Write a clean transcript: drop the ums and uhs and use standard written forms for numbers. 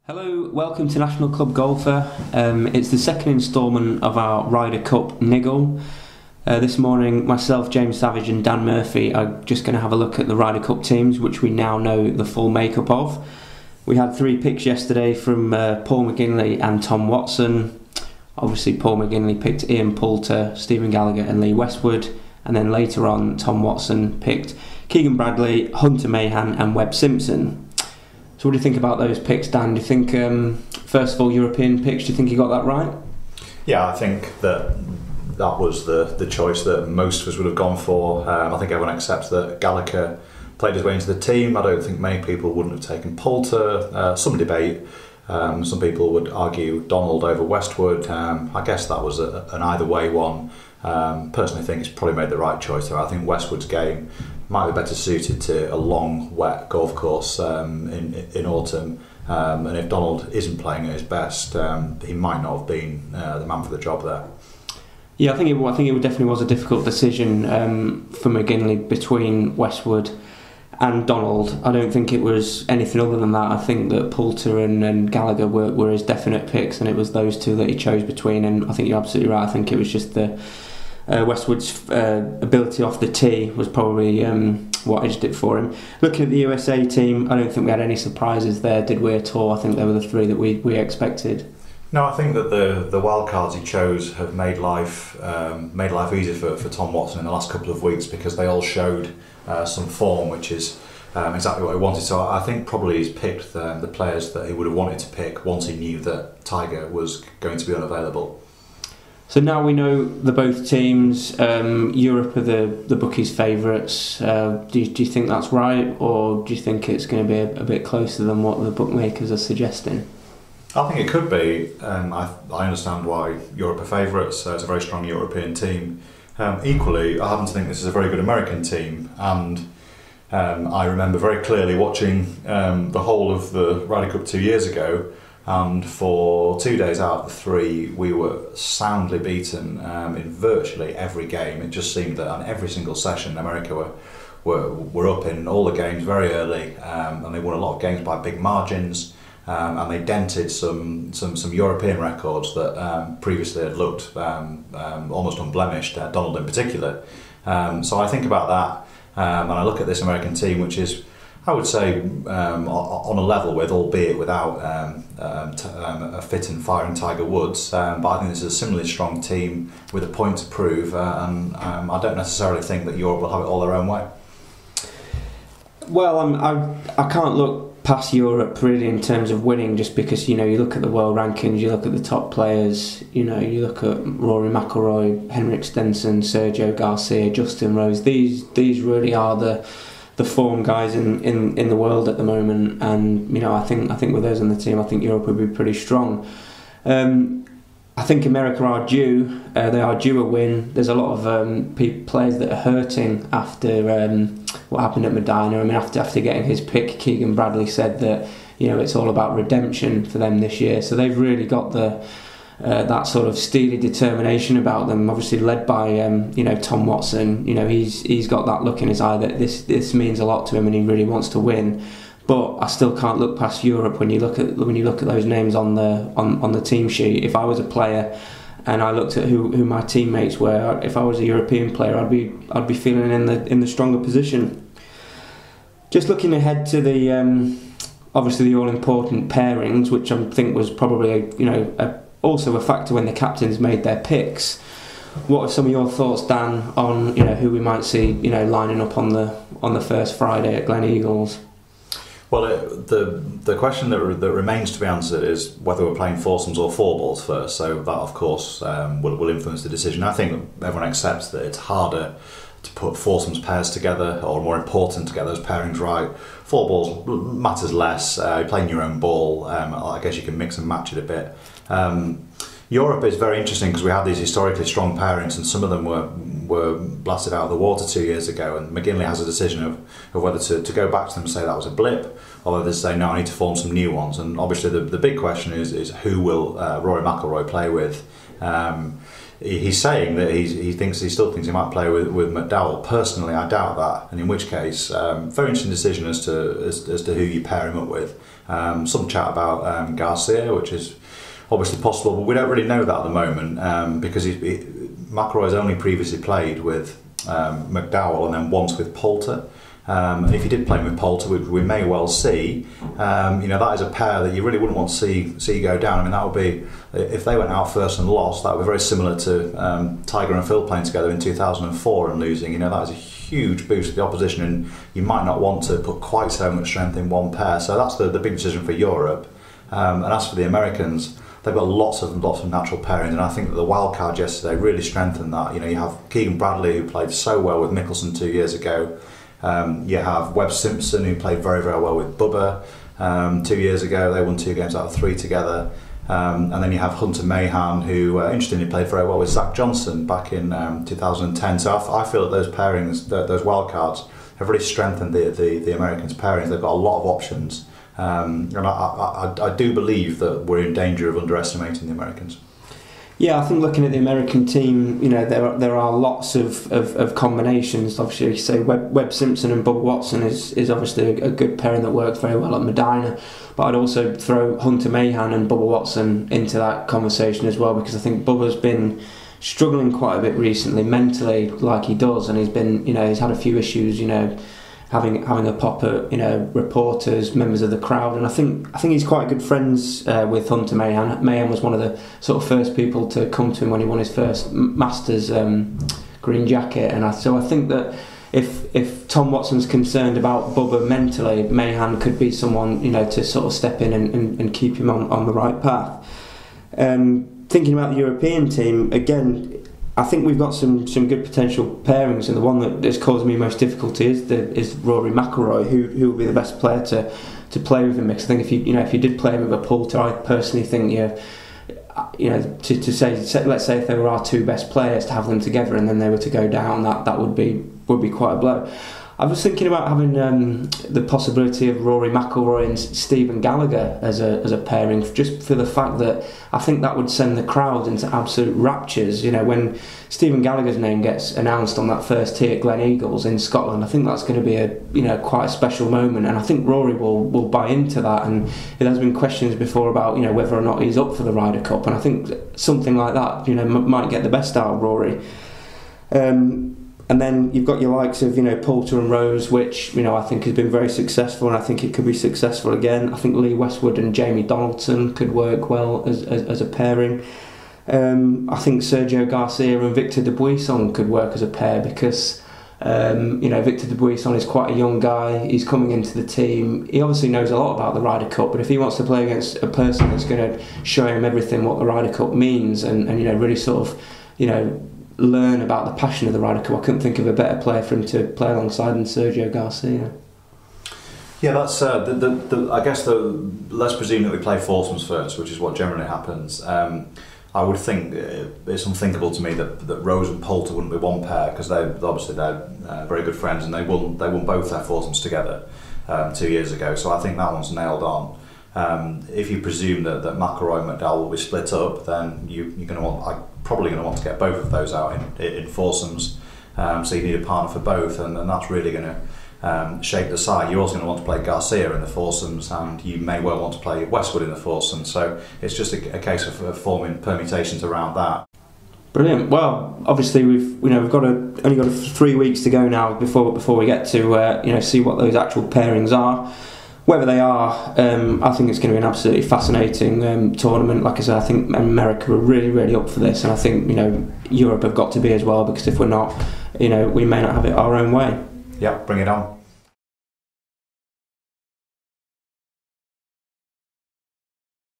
Hello, welcome to National Club Golfer. It's the second instalment of our Ryder Cup niggle. This morning, myself, James Savage and Dan Murphy are just going to have a look at the Ryder Cup teams, which we now know the full makeup of. We had 3 picks yesterday from Paul McGinley and Tom Watson. Obviously, Paul McGinley picked Ian Poulter, Stephen Gallagher and Lee Westwood. And then later on, Tom Watson picked Keegan Bradley, Hunter Mahan and Webb Simpson. So what do you think about those picks, Dan? Do you think, first of all, European picks, do you think you got that right? Yeah, I think that was the choice that most of us would have gone for. I think everyone accepts that Gallagher played his way into the team. I don't think many people wouldn't have taken Poulter. Some debate. Some people would argue Donald over Westwood. I guess that was an either way one. Personally, I think he's probably made the right choice there. I think Westwood's game might be better suited to a long, wet golf course in autumn. And if Donald isn't playing at his best, he might not have been the man for the job there. Yeah, I think it definitely was a difficult decision for McGinley between Westwood and Donald. I don't think it was anything other than that. I think that Poulter and Gallagher were his definite picks, and it was those two that he chose between. And I think you're absolutely right. I think it was just the Westwood's ability off the tee was probably what edged it for him. Looking at the USA team, I don't think we had any surprises there, did we at all? I think they were the 3 that we expected. No, I think that the wild cards he chose have made life easier for Tom Watson in the last couple of weeks, because they all showed some form, which is exactly what he wanted. So I think probably he's picked the players that he would have wanted to pick once he knew that Tiger was going to be unavailable. So now we know the both teams. Europe are the bookies' favourites. Do you think that's right, or do you think it's going to be a bit closer than what the bookmakers are suggesting? I think it could be. I understand why Europe are favourites. It's a very strong European team. Equally, I happen to think this is a very good American team, and I remember very clearly watching the whole of the Ryder Cup 2 years ago, and for 2 days out of the 3 we were soundly beaten in virtually every game. It just seemed that on every single session America were up in all the games very early, and they won a lot of games by big margins. And they dented some European records that previously had looked almost unblemished, Donald in particular. So I think about that, and I look at this American team, which is, I would say, on a level with, albeit without a fit and firing Tiger Woods. But I think this is a similarly strong team with a point to prove, and I don't necessarily think that Europe will have it all their own way. Well, I can't look past Europe really in terms of winning, just because you look at the world rankings, you look at the top players, you look at Rory McIlroy, Henrik Stenson, Sergio Garcia, Justin Rose. These really are the form guys in the world at the moment, and I think with those on the team, I think Europe will be pretty strong. I think America are due. They are due a win. There's a lot of players that are hurting after what happened at Medina. I mean, after getting his pick, Keegan Bradley said that it's all about redemption for them this year. So they've really got that sort of steely determination about them. Obviously led by Tom Watson. He's got that look in his eye that this means a lot to him, and he really wants to win. But I still can't look past Europe when you look at those names on the team sheet. If I was a player and I looked at who my teammates were, if I was a European player, I'd be feeling in the stronger position. Just looking ahead to the obviously the all important pairings, which I think was probably also a factor when the captains made their picks. What are some of your thoughts, Dan, on who we might see lining up on the first Friday at Glen Eagles? Well, the question that remains to be answered is whether we're playing foursomes or four balls first. So that, of course, will influence the decision. I think everyone accepts that it's harder to put foursomes pairs together, or more important to get those pairings right. Four balls matters less. You're playing your own ball. I guess you can mix and match it a bit. Europe is very interesting because we had these historically strong pairings, and some of them were blasted out of the water 2 years ago, and McGinley has a decision of whether to go back to them and say that was a blip, or whether to say no, I need to form some new ones. And obviously the big question is who will Rory McIlroy play with? He's saying that he still thinks he might play with McDowell. Personally, I doubt that, and in which case, very interesting decision as to who you pair him up with. Some chat about Garcia, which is obviously possible, but we don't really know that at the moment because McIlroy has only previously played with McDowell and then once with Poulter. And if he did play with Poulter, we may well see. That is a pair that you really wouldn't want to see go down. I mean, that would be, if they went out first and lost, that would be very similar to Tiger and Phil playing together in 2004 and losing. That is a huge boost to the opposition, and you might not want to put quite so much strength in one pair. So that's the big decision for Europe. And as for the Americans, they've got lots of natural pairings, and I think that the wild card yesterday really strengthened that. You have Keegan Bradley, who played so well with Mickelson 2 years ago. You have Webb Simpson, who played very, very well with Bubba 2 years ago. They won 2 games out of 3 together. And then you have Hunter Mahan, who interestingly played very well with Zach Johnson back in 2010. So I feel that those pairings, those wildcards, have really strengthened the Americans' pairings. They've got a lot of options. And I do believe that we're in danger of underestimating the Americans. Yeah, I think looking at the American team, there are lots of combinations. Obviously, say Webb Simpson and Bubba Watson is obviously a good pairing that works very well at Medina. But I'd also throw Hunter Mahan and Bubba Watson into that conversation as well, because I think Bubba's been struggling quite a bit recently mentally, like he does, and he's had a few issues, having a pop at reporters, members of the crowd, and I think he's quite good friends with Hunter Mahan. Mahan was one of the sort of first people to come to him when he won his first Masters green jacket, and so I think that if Tom Watson's concerned about Bubba mentally, Mahan could be someone to sort of step in and keep him on the right path. Thinking about the European team again, I think we've got some good potential pairings, and the one that is causing me most difficulty is Rory McIlroy, who will be the best player to play with him. Because I think if you did play him with a Poulter, I personally think to say, let's say if there were our 2 best players, to have them together and then they were to go down, that would be quite a blow. I was thinking about having the possibility of Rory McIlroy and Stephen Gallagher as a pairing, just for the fact that I think that would send the crowd into absolute raptures. When Stephen Gallagher's name gets announced on that first tee at Glen Eagles in Scotland, I think that's going to be quite a special moment, and I think Rory will buy into that. And there's been questions before about whether or not he's up for the Ryder Cup, and I think something like that might get the best out of Rory. And then you've got your likes of Poulter and Rose, which I think has been very successful, and I think it could be successful again. I think Lee Westwood and Jamie Donaldson could work well as a pairing. I think Sergio Garcia and Victor Dubuisson could work as a pair, because Victor Dubuisson is quite a young guy. He's coming into the team. He obviously knows a lot about the Ryder Cup, but if he wants to play against a person that's going to show him everything what the Ryder Cup means, and really sort of learn about the passion of the Ryder Cup, I couldn't think of a better player for him to play alongside than Sergio Garcia. Yeah, that's I guess let's presume that we play foursomes first, which is what generally happens. I would think it's unthinkable to me that Rose and Poulter wouldn't be one pair, because they're very good friends, and they won both their foursomes together 2 years ago. So I think that one's nailed on. If you presume that McIlroy and McDowell will be split up, then you're going to probably going to want to get both of those out in foursomes. So you need a partner for both, and that's really going to shape the side. You're also going to want to play Garcia in the foursomes, and you may well want to play Westwood in the foursomes. So it's just a case of forming permutations around that. Brilliant. Well, obviously we've only got 3 weeks to go now before we get to see what those actual pairings are. Whether they are, I think it's going to be an absolutely fascinating tournament. Like I said, I think America are really, really up for this, and I think Europe have got to be as well, because if we're not, we may not have it our own way. Yeah, bring it on.